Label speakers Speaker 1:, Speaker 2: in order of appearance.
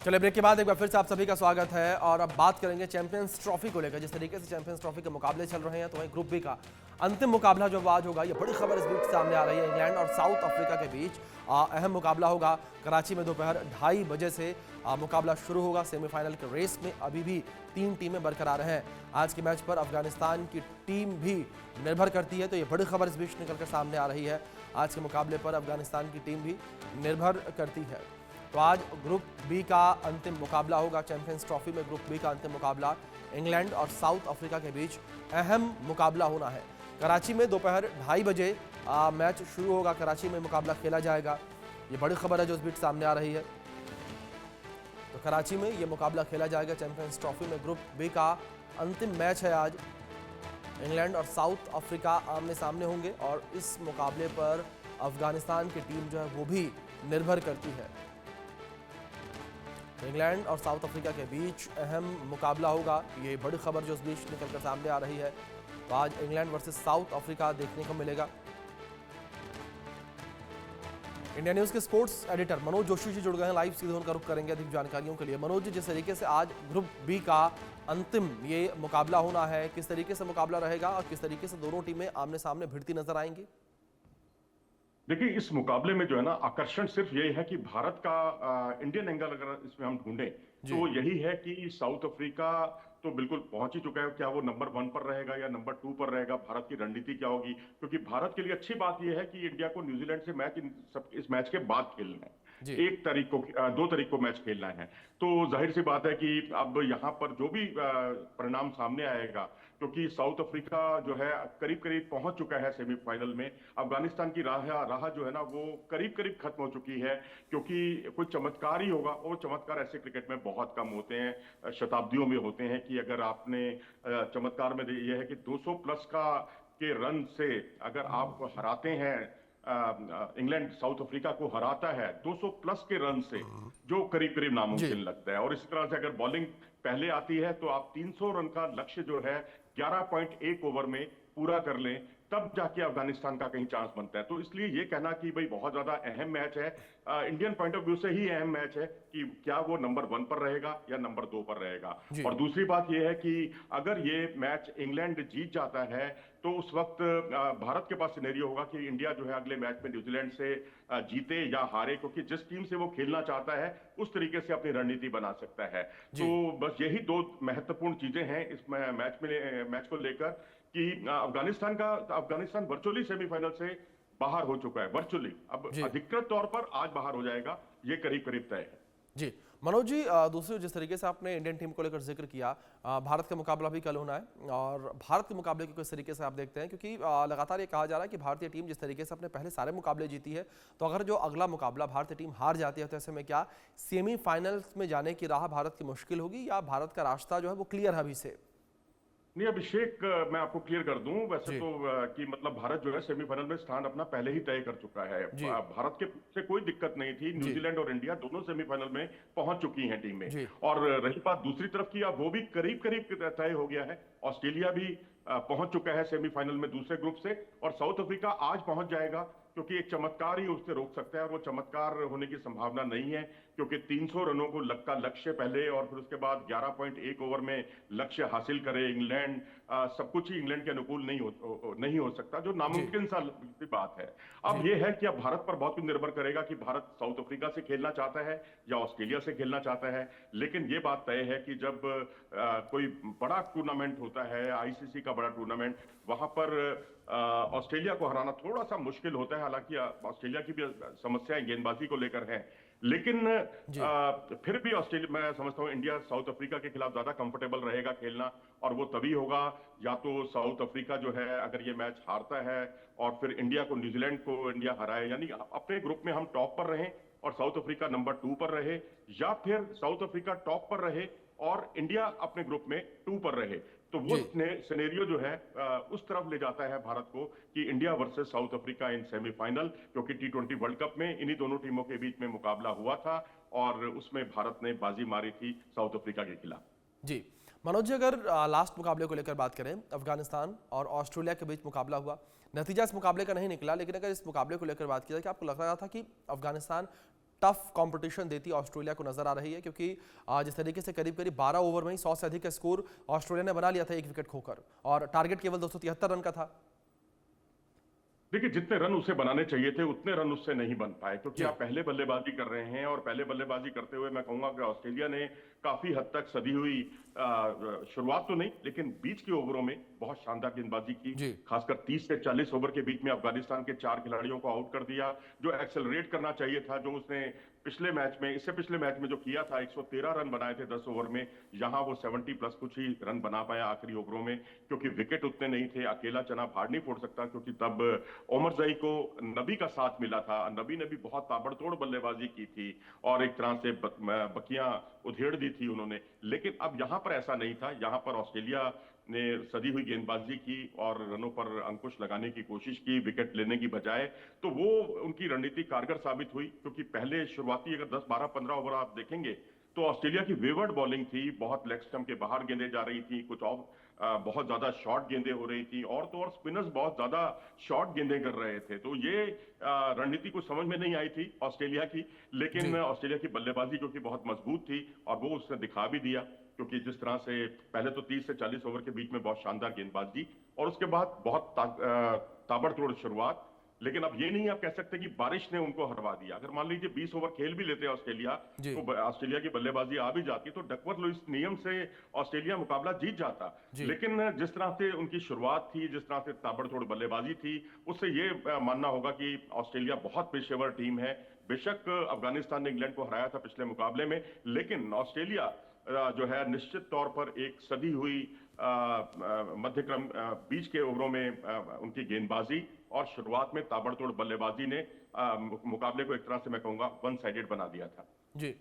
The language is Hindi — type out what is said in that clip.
Speaker 1: चले ब्रेक के बाद एक बार फिर से आप सभी का स्वागत है और अब बात करेंगे चैंपियंस ट्रॉफी को लेकर। जिस तरीके से चैंपियंस ट्रॉफी के मुकाबले चल रहे हैं तो वहीं ग्रुप बी का अंतिम मुकाबला जो आज होगा, ये बड़ी खबर इस बीच सामने आ रही है। इंग्लैंड और साउथ अफ्रीका के बीच अहम मुकाबला होगा। कराची में दोपहर 2:30 बजे से मुकाबला शुरू होगा। सेमीफाइनल के रेस में अभी भी 3 टीमें बरकरार हैं। आज के मैच पर अफगानिस्तान की टीम भी निर्भर करती है, तो ये बड़ी खबर इस बीच निकलकर सामने आ रही है। आज के मुकाबले पर अफगानिस्तान की टीम भी निर्भर करती है। तो आज ग्रुप बी का अंतिम मुकाबला होगा। चैंपियंस ट्रॉफी में ग्रुप बी का अंतिम मुकाबला इंग्लैंड और साउथ अफ्रीका के बीच अहम मुकाबला होना है। कराची में दोपहर 2:30 बजे मैच शुरू होगा। कराची में मुकाबला खेला जाएगा। ये बड़ी खबर है जो इस बीच सामने आ रही है। तो कराची में ये मुकाबला खेला जाएगा। चैंपियंस ट्रॉफी में ग्रुप बी का अंतिम मैच है आज। इंग्लैंड और साउथ अफ्रीका आमने सामने होंगे और इस मुकाबले पर अफगानिस्तान की टीम जो है वो भी निर्भर करती है। इंग्लैंड और साउथ अफ्रीका के बीच अहम मुकाबला होगा। ये बड़ी खबर जो इस बीच निकलकर सामने आ रही है। तो आज इंग्लैंड वर्सेस साउथ अफ्रीका देखने को मिलेगा। इंडिया न्यूज के स्पोर्ट्स एडिटर मनोज जोशी जी जुड़ गए हैं लाइव, सीधे उनका रुख करेंगे अधिक जानकारियों के लिए। मनोज जी, जिस तरीके से आज ग्रुप बी का अंतिम ये मुकाबला होना है, किस तरीके से मुकाबला रहेगा और किस तरीके से दोनों टीमें आमने सामने भिड़ती नजर आएंगी?
Speaker 2: देखिए, इस मुकाबले में जो है ना, आकर्षण सिर्फ यही है कि भारत का इंडियन एंगल अगर इसमें हम ढूंढें तो यही है कि साउथ अफ्रीका तो बिल्कुल पहुंच ही चुका है। क्या वो नंबर 1 पर रहेगा या नंबर 2 पर रहेगा, भारत की रणनीति क्या होगी? क्योंकि भारत के लिए अच्छी बात यह है कि इंडिया को न्यूजीलैंड से मैच इस मैच के बाद खेलना है। 2 तारीख को मैच खेलना है। तो जाहिर सी बात है कि अब यहाँ पर जो भी परिणाम सामने आएगा, क्योंकि साउथ अफ्रीका जो है करीब करीब पहुंच चुका है सेमीफाइनल में। अफगानिस्तान की राह जो है ना वो करीब करीब खत्म हो चुकी है, क्योंकि कोई चमत्कार ही होगा। और चमत्कार ऐसे क्रिकेट में बहुत कम होते हैं, शताब्दियों में होते हैं कि अगर आपने चमत्कार में यह है कि 200 प्लस के रन से अगर आप हराते हैं, इंग्लैंड साउथ अफ्रीका को हराता है 200 प्लस के रन से, जो करीब करीब नामुमकिन लगता है। और इस तरह से अगर बॉलिंग पहले आती है तो आप 300 रन का लक्ष्य जो है 11.1 ओवर में पूरा कर लें, तब जाके अफगानिस्तान का कहीं चांस बनता है। तो इसलिए ये कहना कि भाई बहुत ज्यादा अहम मैच है, इंडियन पॉइंट ऑफ व्यू से ही अहम मैच है कि क्या वो नंबर 1 पर रहेगा या नंबर 2 पर रहेगा। और दूसरी बात यह है कि अगर ये मैच इंग्लैंड जीत जाता है तो उस वक्त भारत के पास सिनेरियो होगा कि इंडिया जो है अगले मैच में न्यूजीलैंड से जीते या हारे, क्योंकि जिस टीम से वो खेलना चाहता है उस तरीके से अपनी रणनीति बना सकता है। तो बस यही 2 महत्वपूर्ण चीजें हैं इस मैच को लेकर कि अफगानिस्तान वर्चुअली सेमीफाइनल से बाहर हो चुका है। वर्चुअली, अब अधिकृत तौर पर आज बाहर हो जाएगा, ये करीब करीब तय है।
Speaker 1: जी मनोज जी, दूसरी जिस तरीके से आपने इंडियन टीम को लेकर जिक्र किया, भारत का मुकाबला भी कल होना है और भारत के मुकाबले को किस तरीके से आप देखते हैं? क्योंकि लगातार ये कहा जा रहा है कि भारतीय टीम जिस तरीके से अपने पहले सारे मुकाबले जीती है, तो अगर जो अगला मुकाबला भारतीय टीम हार जाती है तो ऐसे में क्या सेमीफाइनल्स में जाने की राह भारत की मुश्किल होगी या भारत का रास्ता जो है वो क्लियर है अभी से?
Speaker 2: नहीं, अभिषेक, मैं आपको क्लियर कर दूं वैसे तो कि मतलब भारत जो है सेमीफाइनल में स्थान अपना पहले ही तय कर चुका है। भारत के से कोई दिक्कत नहीं थी। न्यूजीलैंड और इंडिया दोनों सेमीफाइनल में पहुंच चुकी हैं टीमें। और रही बात दूसरी तरफ की, अब वो भी करीब करीब तय हो गया है। ऑस्ट्रेलिया भी पहुंच चुका है सेमीफाइनल में दूसरे ग्रुप से, और साउथ अफ्रीका आज पहुंच जाएगा, क्योंकि एक चमत्कार ही उससे रोक सकता है। और वो चमत्कार होने की संभावना नहीं है, क्योंकि 300 रनों को लक्ष्य पहले और फिर उसके बाद 11.1 ओवर में लक्ष्य हासिल करे इंग्लैंड, सब कुछ ही इंग्लैंड के अनुकूल नहीं हो सकता, जो नामुमकिन सा बात है। अब ये है कि अब भारत पर बहुत कुछ निर्भर करेगा कि भारत साउथ अफ्रीका से खेलना चाहता है या ऑस्ट्रेलिया से खेलना चाहता है। लेकिन ये बात तय है कि जब कोई बड़ा टूर्नामेंट होता है, आईसीसी का बड़ा टूर्नामेंट, वहां पर ऑस्ट्रेलिया को हराना थोड़ा सा मुश्किल होता है। हालांकि ऑस्ट्रेलिया की भी समस्याएं गेंदबाजी को लेकर हैं, लेकिन फिर भी ऑस्ट्रेलिया, मैं समझता हूं इंडिया साउथ अफ्रीका के खिलाफ ज्यादा कंफर्टेबल रहेगा खेलना। और वो तभी होगा या तो साउथ अफ्रीका जो है अगर ये मैच हारता है और फिर इंडिया को न्यूजीलैंड को इंडिया हराए, यानी अपने ग्रुप में हम टॉप पर रहें और साउथ अफ्रीका नंबर 2 पर रहे, या फिर साउथ अफ्रीका टॉप पर रहे और इंडिया अपने ग्रुप में 2 पर रहे। तो वो सिनेरियो जो है उस तरफ ले जाता है भारत को कि India versus south Africa in semifinal, क्योंकि T20 वर्ल्ड कप में इन्हीं दोनों टीमों के बीच में मुकाबला हुआ था और उसमें भारत ने बाजी मारी थी साउथ अफ्रीका के खिलाफ।
Speaker 1: जी मनोज जी, अगर लास्ट मुकाबले को लेकर बात करें, अफगानिस्तान और ऑस्ट्रेलिया के बीच मुकाबला हुआ, नतीजा इस मुकाबले का नहीं निकला, लेकिन अगर इस मुकाबले को लेकर बात की जाए कि आपको लग रहा था कि अफगानिस्तान टफ कंपटीशन देती ऑस्ट्रेलिया को नजर आ रही है, क्योंकि जिस तरीके से करीब करीब 12 ओवर में ही 100 से अधिक का स्कोर ऑस्ट्रेलिया ने बना लिया था एक विकेट खोकर, और टारगेट केवल 273 रन का था।
Speaker 2: देखिए, जितने रन उसे बनाने चाहिए थे उतने रन उससे नहीं बन पाए, क्योंकि
Speaker 1: जी
Speaker 2: आप पहले बल्लेबाजी कर रहे हैं, और पहले बल्लेबाजी करते हुए मैं कहूंगा कि ऑस्ट्रेलिया ने काफी हद तक सधी हुई शुरुआत तो नहीं, लेकिन बीच के ओवरों में बहुत शानदार गेंदबाजी की।
Speaker 1: जी
Speaker 2: खासकर 30 से 40 ओवर के बीच में अफगानिस्तान के 4 खिलाड़ियों को आउट कर दिया। जो एक्सेलरेट करना चाहिए था, जो उसने पिछले मैच में, इससे पिछले मैच में जो किया था, 113 रन बनाए थे 10 ओवर में, यहां वो 70 प्लस कुछ ही रन बना पाया आखिरी ओवरों में, क्योंकि विकेट उतने नहीं थे। अकेला चना फाड़ नहीं फोड़ सकता, क्योंकि तब ओमर जई को नबी का साथ मिला था। नबी ने भी बहुत ताबड़तोड़ बल्लेबाजी की थी और एक तरह से बकियां उधेड़ दी थी उन्होंने। लेकिन अब यहां पर ऐसा नहीं था। यहां पर ऑस्ट्रेलिया ने सदी हुई गेंदबाजी की और रनों पर अंकुश लगाने की कोशिश की, विकेट लेने की बजाय। तो वो उनकी रणनीति कारगर साबित हुई, क्योंकि पहले शुरुआती अगर 10, 12, 15 ओवर आप देखेंगे तो ऑस्ट्रेलिया की वेवर्ड बॉलिंग थी। बहुत लेग स्टंप के बाहर गेंदें जा रही थी, कुछ और बहुत ज्यादा शॉर्ट गेंदें हो रही थी, और तो और स्पिनर्स बहुत ज्यादा शॉर्ट गेंदें कर रहे थे। तो ये रणनीति कुछ समझ में नहीं आई थी ऑस्ट्रेलिया की। लेकिन
Speaker 1: जी
Speaker 2: ऑस्ट्रेलिया की बल्लेबाजी क्योंकि बहुत मजबूत थी, और वो उसने दिखा भी दिया, क्योंकि जिस तरह से पहले तो 30 से 40 ओवर के बीच में बहुत शानदार गेंदबाजी, और उसके बाद बहुत ताबड़तोड़ शुरुआत। लेकिन अब ये नहीं आप कह सकते कि बारिश ने उनको हरवा दिया। अगर मान लीजिए 20 ओवर खेल भी लेते ऑस्ट्रेलिया,
Speaker 1: जी
Speaker 2: तो ऑस्ट्रेलिया की बल्लेबाजी आ भी जाती, तो डकवर्थ लुईस नियम से ऑस्ट्रेलिया मुकाबला जीत जाता।
Speaker 1: जी
Speaker 2: लेकिन जिस तरह से उनकी शुरुआत थी, जिस तरह से ताबड़तोड़ बल्लेबाजी थी, उससे ये मानना होगा कि ऑस्ट्रेलिया बहुत पेशेवर टीम है। बेशक अफगानिस्तान ने इंग्लैंड को हराया था पिछले मुकाबले में, लेकिन ऑस्ट्रेलिया जो है निश्चित तौर पर एक सदी हुई मध्यक्रम बीच के ओवरों में उनकी गेंदबाजी और शुरुआत में ताबड़तोड़ बल्लेबाजी ने मुकाबले को एक तरह से मैं कहूंगा वन साइडेड बना दिया था।
Speaker 1: जी।